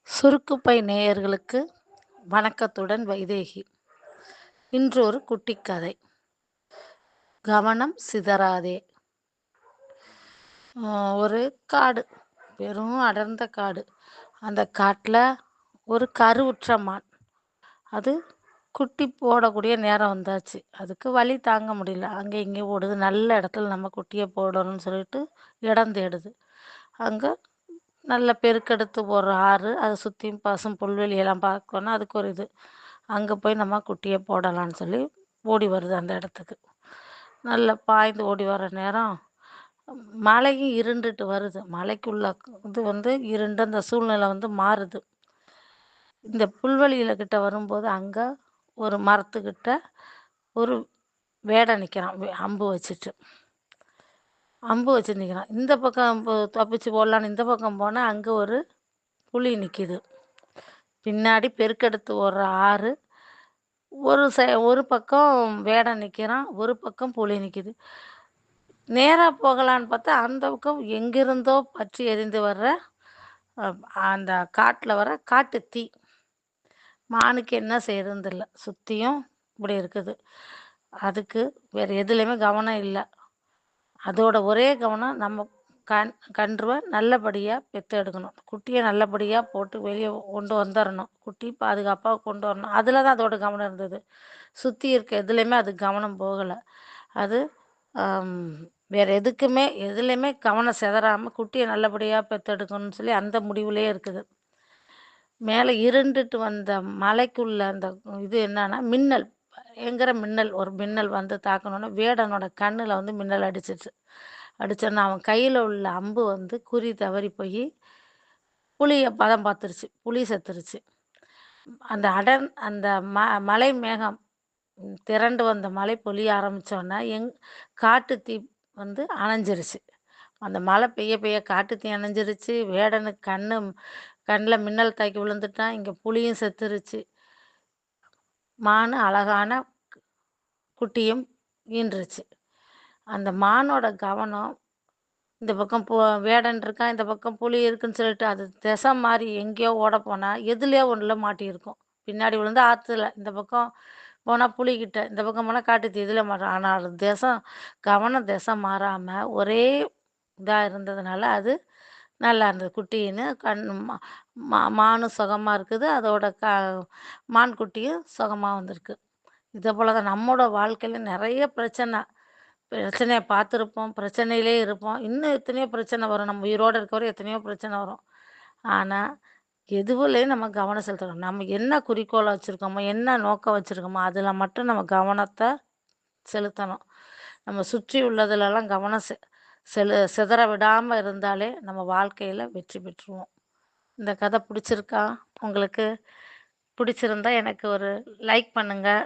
சுருக்குப்பை நேயர்களுக்கு வணக்கத்துடன் வைதேகி. இன்று ஒரு குட்டி கதை. கவனம் சிதறாதே. ஒரு காடு, பெரும் அடர்ந்த காடு. அந்த காட்டில் ஒரு கருவுற்ற மான். அது குட்டி போடக்கூடிய நேரம் வந்தாச்சு. அதுக்கு வழி தாங்க முடியல. அங்கே இங்கே ஓடுது. நல்ல இடத்துல நம்ம குட்டியை போடணும்னு சொல்லிட்டு இடம் தேடுது. அங்கே நல்ல பெருக்கெடுத்து போகிற ஆறு, அதை சுற்றியும் பசும் புல்வெளியெல்லாம் பார்க்கணும். அதுக்கு ஒரு இது, அங்கே போய் நம்ம குட்டியை போடலான்னு சொல்லி ஓடி வருது அந்த இடத்துக்கு. நல்லா பாய்ந்து ஓடி வர நேரம் மழையும் இருண்டுட்டு வருது. மலைக்குள்ள இது இருண்டு அந்த சூழ்நிலை மாறுது. இந்த புல்வெளியில் கிட்ட வரும்போது அங்கே ஒரு மரத்துக்கிட்ட ஒரு வேடை நிற்கிறான், அம்பு வச்சுட்டு. அம்பு வச்சு நிற்கிறான். இந்த பக்கம் தப்பிச்சு போடலான்னு இந்த பக்கம் போனால் அங்கே ஒரு புலி நிற்கிது. பின்னாடி பெருக்கெடுத்து ஓடுற ஆறு. ஒரு பக்கம் வேடை நிற்கிறான், ஒரு பக்கம் புலி நிற்கிது. நேராக போகலான்னு பார்த்தா அந்த பக்கம் எங்கிருந்தோ பற்றி எரிந்து வர்ற அந்த காட்டில் வர காட்டு தீ. மானுக்கு என்ன செய்யறதுன்னு தெரியல. சுற்றியும் இப்படி இருக்குது. அதுக்கு வேறு எதுலேயுமே கவனம் இல்லை. அதோட ஒரே கவனம் நம்ம கன்றுவை நல்லபடியாக பெற்று எடுக்கணும். குட்டியை நல்லபடியாக போட்டு வெளியே கொண்டு வந்துடணும். குட்டி பாதுகாப்பாக கொண்டு வரணும். அதில் தான் அதோட கவனம் இருந்தது. சுற்றி இருக்க எதுலேயுமே அது கவனம் போகலை. அது வேறு எதுலேயுமே கவனம் செதறாமல் குட்டியை நல்லபடியாக பெற்றெடுக்கணும்னு சொல்லி அந்த முடிவுலேயே இருக்குது. மேலே இருண்டுட்டு வந்த மலைக்குள்ள அந்த இது என்னன்னா மின்னல், பயங்கர மின்னல். ஒரு மின்னல் வந்து தாக்கணுன்னா வேடனோட கண்ணில் மின்னல் அடிச்சிச்சு. அடிச்சோன்னா அவன் கையில் உள்ள அம்பு குறி தவறி போய் புளியை பதம் பார்த்துருச்சு. புளி செத்துருச்சு. அந்த மலை மேகம் திரண்டு வந்த மழை பொழிய ஆரம்பித்தோன்னா காட்டு தீ அணைஞ்சிருச்சு. அந்த மழை பெய்ய பெய்ய காட்டு தீ அணைஞ்சிருச்சு. வேடனுக்கு கண்ணில் மின்னல் தாக்கி விழுந்துட்டான். இங்கே புளியும் செத்துருச்சு. மான் அழகான குட்டியும் ஈன்றுச்சு. அந்த மானோட கவனம் இந்த பக்கம் வேடன் இருக்கான், இந்த பக்கம் புலி இருக்குன்னு சொல்லிட்டு அது திசை மாறி எங்கேயோ ஓட போனால் எதுலேயோ ஒன்றில் மாட்டியிருக்கும். பின்னாடி விழுந்து ஆற்றுல, இந்த பக்கம் போனால் புலிக்கிட்ட, இந்த பக்கம் போனால் காட்டுத்தீ, இதில் மாட்டோம். ஆனால் அது கவனம் திசை மாறாமல் ஒரே இதாக இருந்ததுனால அது நல்லா இருந்தது. குட்டின்னு மானும் சுகமாக இருக்குது. அதோட மான் குட்டியும் சுகமாக வந்திருக்கு. இதே போல் தான் நம்மளோட வாழ்க்கையில் நிறைய பிரச்சனையை பார்த்துருப்போம். பிரச்சனையிலே இருப்போம். இன்னும் எத்தனையோ பிரச்சனை வரும். நம்ம உயிரோடு இருக்கவரை எத்தனையோ பிரச்சனை வரும். ஆனால் எதுவுலேயும் நம்ம கவனம் செலுத்தணும். நம்ம என்ன குறிக்கோளை வச்சுருக்கோமோ, என்ன நோக்கம் வச்சுருக்கோமோ அதில் மட்டும் நம்ம கவனத்தை செலுத்தணும். நம்ம சுற்றி உள்ளதுலலாம் கவனம் சிதற விடாமல் இருந்தாலே நம்ம வாழ்க்கையில் வெற்றி பெற்றுருவோம். இந்த கதை பிடிச்சிருக்கா உங்களுக்கு? பிடிச்சிருந்தா எனக்கு ஒரு லைக் பண்ணுங்கள்.